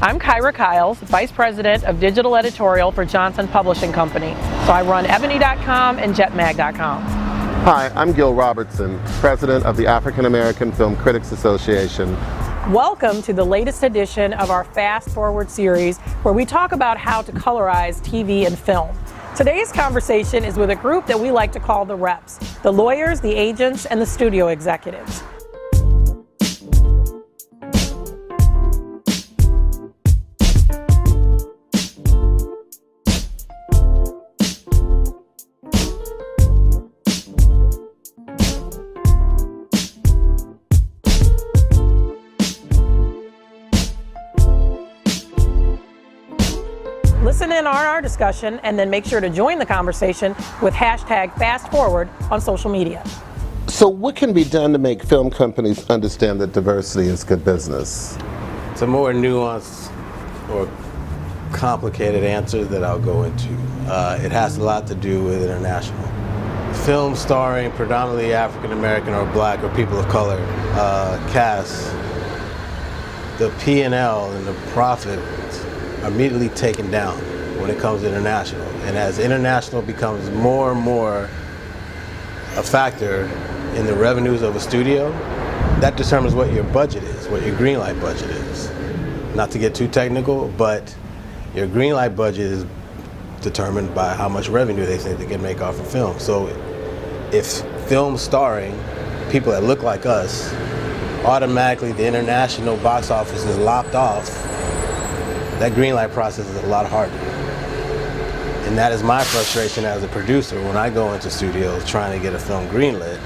I'm Kyra Kyles, Vice President of Digital Editorial for Johnson Publishing Company. So I run Ebony.com and JetMag.com. Hi, I'm Gil Robertson, President of the African American Film Critics Association. Welcome to the latest edition of our Fast Forward series, where we talk about how to colorize TV and film. Today's conversation is with a group that we like to call the reps, the lawyers, the agents, and the studio executives. Listen in on our discussion and then make sure to join the conversation with hashtag FastForward on social media. So what can be done to make film companies understand that diversity is good business? It's a more nuanced or complicated answer that I'll go into. It has a lot to do with international. Film starring predominantly African American or Black or people of color casts, the P&L and the profit are immediately taken down when it comes to international. And as international becomes more and more a factor in the revenues of a studio, that determines what your budget is, what your greenlight budget is. Not to get too technical, but your greenlight budget is determined by how much revenue they think they can make off of film. So if film starring people that look like us, automatically the international box office is lopped off, that greenlight process is a lot harder. And that is my frustration as a producer when I go into studios trying to get a film greenlit.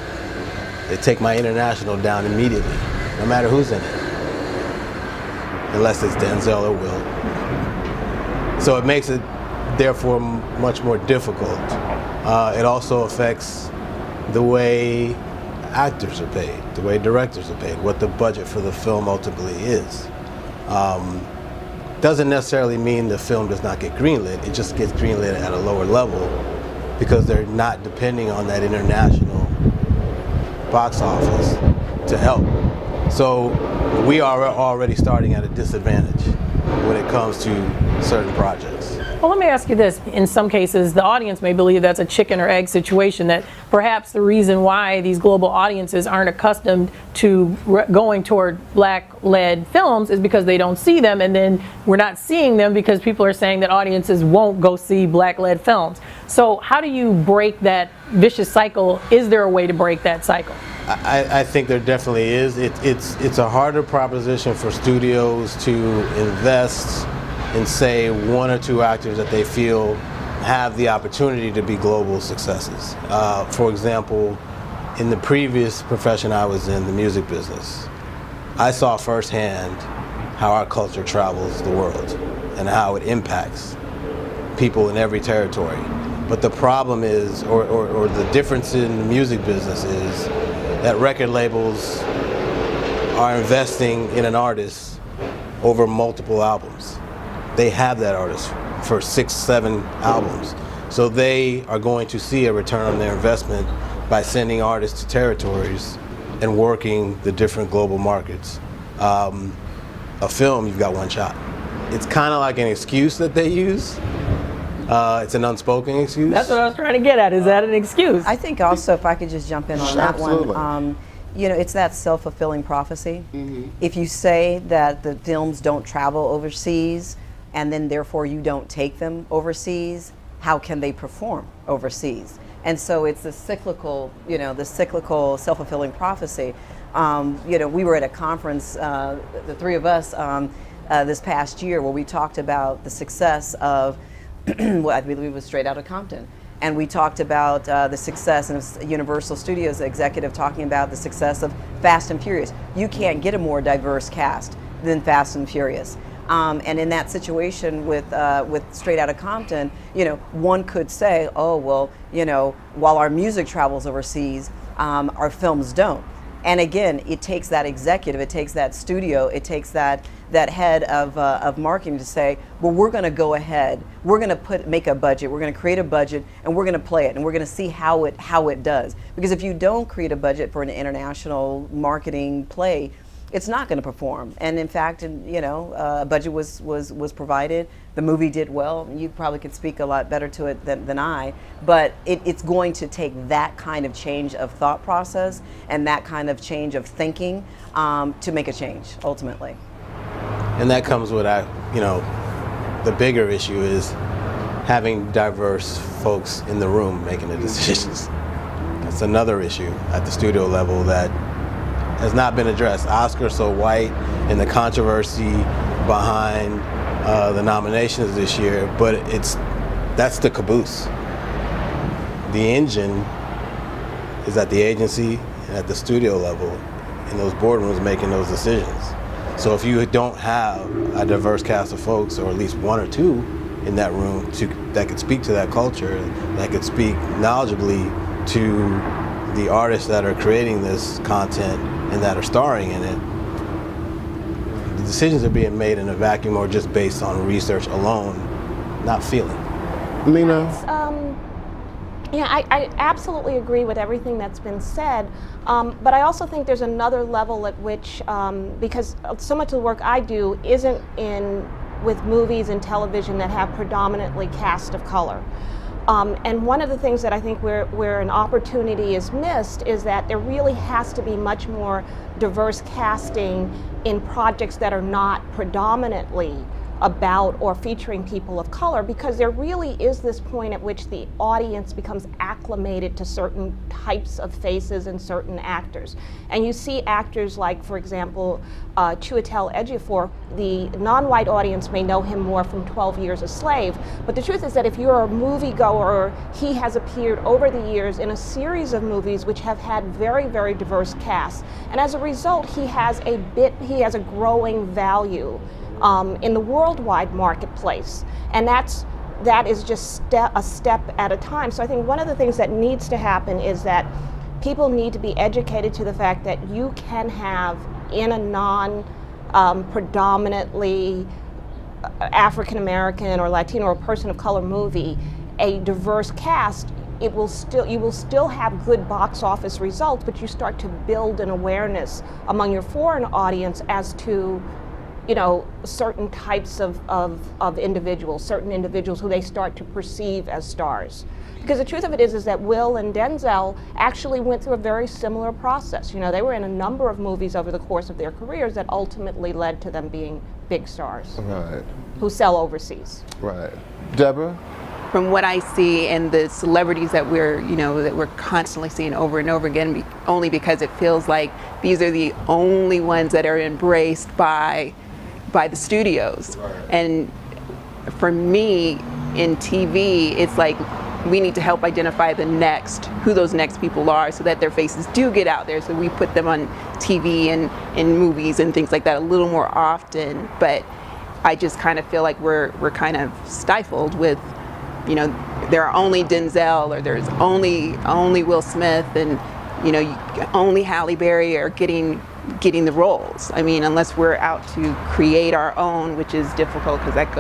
They take my international down immediately, no matter who's in it. Unless it's Denzel or Will. So it makes it, therefore, much more difficult. It also affects the way actors are paid, the way directors are paid, what the budget for the film ultimately is. Doesn't necessarily mean the film does not get greenlit, it just gets greenlit at a lower level because they're not depending on that international box office to help. So we are already starting at a disadvantage when it comes to certain projects. Well, let me ask you this. In some cases, the audience may believe that's a chicken or egg situation, that perhaps the reason why these global audiences aren't accustomed to going toward Black-led films is because they don't see them, and then we're not seeing them because people are saying that audiences won't go see Black-led films. So how do you break that vicious cycle? Is there a way to break that cycle? I think there definitely is. It's a harder proposition for studios to invest in, say, one or two actors that they feel have the opportunity to be global successes. For example, in the previous profession I was in, the music business, I saw firsthand how our culture travels the world and how it impacts people in every territory. But the problem is, or the difference in the music business is, that record labels are investing in an artist over multiple albums. They have that artist for 6, 7 albums. So they are going to see a return on their investment by sending artists to territories and working the different global markets. A film, you've got one shot. It's kind of like an excuse that they use. It's an unspoken excuse. That's what I was trying to get at. Is that an excuse? I think also, if I could just jump in on that Absolutely. one, you know, it's that self-fulfilling prophecy. Mm-hmm. If you say that the films don't travel overseas, and then therefore you don't take them overseas, how can they perform overseas? And so it's the cyclical, you know, the cyclical self-fulfilling prophecy. You know, we were at a conference, the three of us, this past year, where we talked about the success of what I believe was Straight Outta Compton. And we talked about the success of Universal Studios executive talking about the success of Fast and Furious. You can't get a more diverse cast than Fast and Furious. And in that situation with Straight Outta Compton, you know, one could say, oh, well, you know, while our music travels overseas, our films don't. And again, it takes that executive, it takes that studio, it takes that head of marketing to say, well, we're going to go ahead, we're going to make a budget, we're going to create a budget, and we're going to play it, and we're going to see how it does. Because if you don't create a budget for an international marketing play, it's not going to perform. And in fact, a budget was provided. The movie did well. You probably could speak a lot better to it than I. But it's going to take that kind of change of thought process and that kind of change of thinking to make a change ultimately. And that comes with the bigger issue is having diverse folks in the room making the decisions. That's another issue at the studio level that has not been addressed. Oscar so white and the controversy behind the nominations this year, but that's the caboose. The engine is at the agency and at the studio level in those boardrooms making those decisions. So if you don't have a diverse cast of folks, or at least one or two in that room that could speak to that culture, that could speak knowledgeably to the artists that are creating this content and that are starring in it, the decisions are being made in a vacuum or just based on research alone, not feeling. Lena? Yeah, I absolutely agree with everything that's been said, but I also think there's another level at which, because so much of the work I do isn't with movies and television that have predominantly cast of color. And one of the things that I think where an opportunity is missed is that there really has to be much more diverse casting in projects that are not predominantly about or featuring people of color, because there really is this point at which the audience becomes acclimated to certain types of faces and certain actors. And you see actors like, for example, Chiwetel Ejiofor. The non-white audience may know him more from 12 Years a Slave, but the truth is that if you're a moviegoer, he has appeared over the years in a series of movies which have had very, very diverse casts. And as a result, he has a growing value in the worldwide marketplace, and that is just a step at a time. So I think one of the things that needs to happen is that people need to be educated to the fact that you can have, in a non-predominantly African American or Latino or person of color movie, a diverse cast. You will still have good box office results, but you start to build an awareness among your foreign audience as to certain types of individuals, certain individuals who they start to perceive as stars. Because the truth of it is that Will and Denzel actually went through a very similar process. They were in a number of movies over the course of their careers that ultimately led to them being big stars. Right. Who sell overseas. Right. Deborah? From what I see and the celebrities that we're constantly seeing over and over again, only because it feels like these are the only ones that are embraced by the studios. Right. And for me, in TV, it's like we need to help identify who those next people are, so that their faces do get out there, so we put them on TV and in movies and things like that a little more often. But I just kind of feel like we're kind of stifled with, there are only Denzel, or there's only Will Smith, and only Halle Berry are getting the roles. I mean, unless we're out to create our own, which is difficult because that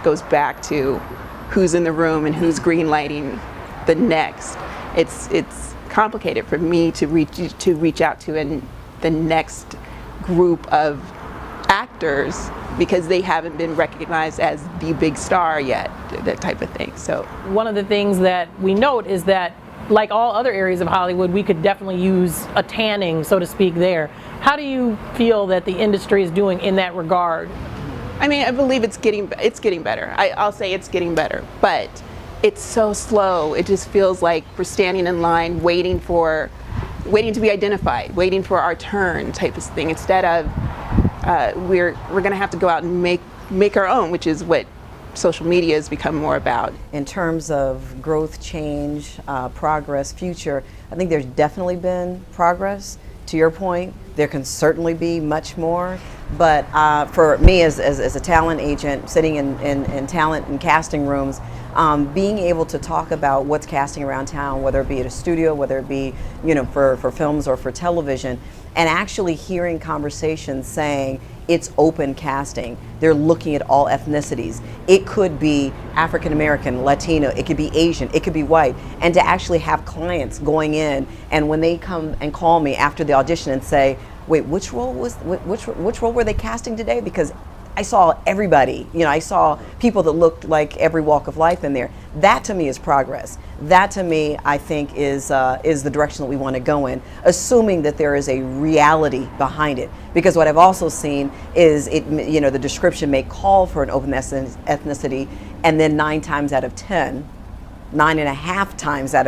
goes back to who's in the room and who's greenlighting the next. It's complicated for me to reach out to the next group of actors, because they haven't been recognized as the big star yet, that type of thing. So one of the things that we note is that, like all other areas of Hollywood, we could definitely use a tanning, so to speak, there. How do you feel that the industry is doing in that regard? I mean, I believe it's getting better. I'll say it's getting better, but it's so slow. It just feels like we're standing in line waiting to be identified, waiting for our turn type of thing, instead of we're going to have to go out and make our own, which is what social media has become more about. In terms of growth, change, progress, future, I think there's definitely been progress. To your point, there can certainly be much more. But for me as a talent agent sitting in talent and casting rooms, being able to talk about what's casting around town, whether it be at a studio, whether it be for films or for television, and actually hearing conversations saying it's open casting. They're looking at all ethnicities. It could be African American, Latino, it could be Asian, it could be white. And to actually have clients going in, and when they come and call me after the audition and say, wait, which role which role were they casting today? Because I saw everybody. I saw people that looked like every walk of life in there. That to me is progress. That to me, I think, is the direction that we want to go in, assuming that there is a reality behind it. Because what I've also seen is the description may call for an open ethnicity, and then 9.5 times out of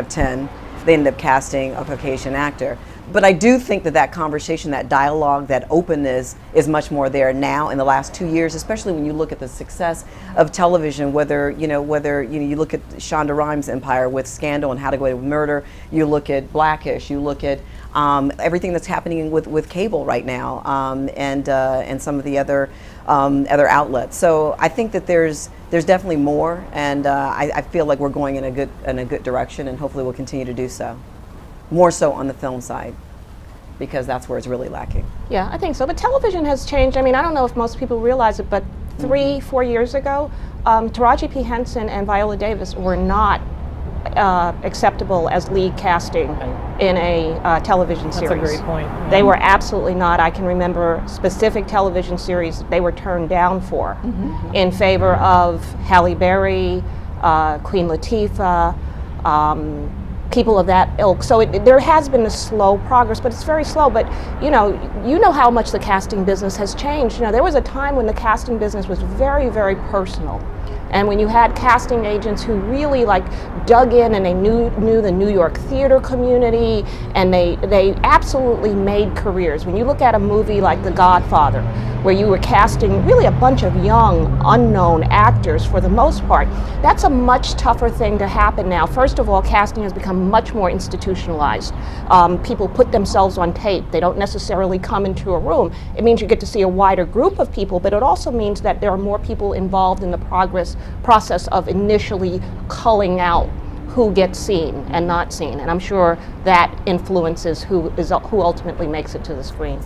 10, they end up casting a Caucasian actor. But I do think that conversation, that dialogue, that openness is much more there now in the last 2 years, especially when you look at the success of television, whether you look at Shonda Rhimes' empire with Scandal and How to Get Away with Murder, you look at Blackish, you look at everything that's happening with cable right now, and some of the other outlets. So I think that there's definitely more, and I feel like we're going in a good direction, and hopefully we'll continue to do so. More so on the film side, because that's where it's really lacking. Yeah, I think so. But television has changed. I mean, I don't know if most people realize it, but 3-4 years ago, Taraji P. Henson and Viola Davis were not acceptable as lead casting in a television series. That's a great point. Yeah. They were absolutely not. I can remember specific television series they were turned down for in favor of Halle Berry, Queen Latifah, people of that ilk. So there has been a slow progress, but it's very slow. But you know how much the casting business has changed. There was a time when the casting business was very, very personal. And when you had casting agents who really dug in, and they knew the New York theater community, and they absolutely made careers. When you look at a movie like The Godfather, where you were casting really a bunch of young, unknown actors for the most part, that's a much tougher thing to happen now. First of all, casting has become much more institutionalized. People put themselves on tape. They don't necessarily come into a room. It means you get to see a wider group of people, but it also means that there are more people involved in the process of initially culling out who gets seen and not seen. And I'm sure that influences who ultimately makes it to the screen.